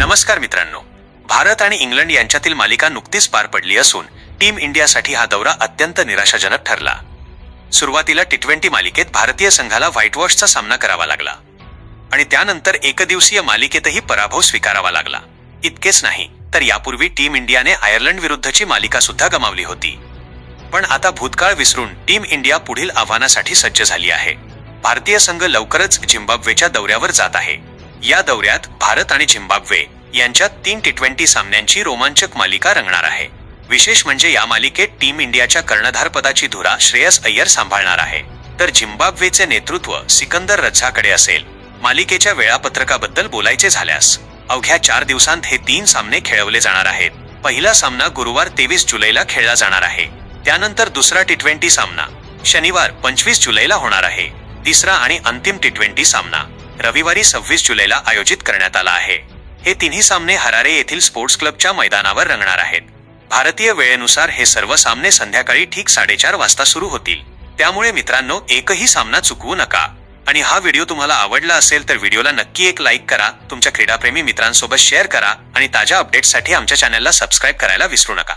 नमस्कार मित्रांनो, भारत आणि इंग्लंड यांच्यातील मालिका नुकतीच पार पडली असून टीम इंडियासाठी हा दौरा अत्यंत निराशाजनक ठरला। सुरुवातीला टी20 मालिकेत भारतीय संघाला व्हाईटवॉशचा सामना करावा लागला आणि त्यानंतर एकदिवसीय मालिकेतही पराभव स्वीकारावा लागला। इतकेच नाही तर यापूर्वी टीम इंडियाने आयर्लंड विरुद्धची मालिका सुद्धा गमावली होती। पण आता भूतकाळ विसरून टीम इंडिया पुढील आव्हानासाठी सज्ज झाली आहे। भारतीय संघ लवकरच झिम्बाब्वेच्या दौऱ्यावर जात आहे। या दौऱ्यात भारत आणि झिम्बाब्वे यांच्यात 3 टी20 सामन्यांची रोमांचक मालिका रंगणार आहे। विशेष म्हणजे या मालिकेत टीम इंडियाच्या कर्णधारपदाची धुरा श्रेयस अय्यर सांभाळणार आहे, तर झिम्बाब्वेचे नेतृत्व सिकंदर रझाकडे असेल। मालिकेच्या वेळापत्रकाबद्दल बोलायचे झाल्यास अवघ्या 4 दिवसांत हे 3 सामने खेळवले जाणार आहेत। पहिला सामना गुरुवार 23 जुलैला खेळला जाणार आहे। त्यानंतर दुसरा टी20 सामना शनिवार 25 जुलैला होणार आहे। तिसरा आणि अंतिम टी20 सामना रविवारी 26 जुलैला आयोजित करण्यात आला आहे। हे तिन्ही सामने हरारे येथील स्पोर्ट्स क्लबच्या मैदानावर रंगणार आहेत। भारतीय वेळेनुसार हे सर्व सामने संध्याकाळी ठीक 4:30 वाजता सुरू होतील। त्यामुळे मित्रांनो, एकही सामना चुकवू नका। आणि हा व्हिडिओ तुम्हाला आवडला असेल तर व्हिडिओला नक्की एक लाईक करा, तुमच्या क्रीडाप्रेमी मित्रांसोबत शेअर करा आणि ताज्या अपडेट्ससाठी आमच्या चॅनलला सबस्क्राईब करायला विसरू नका।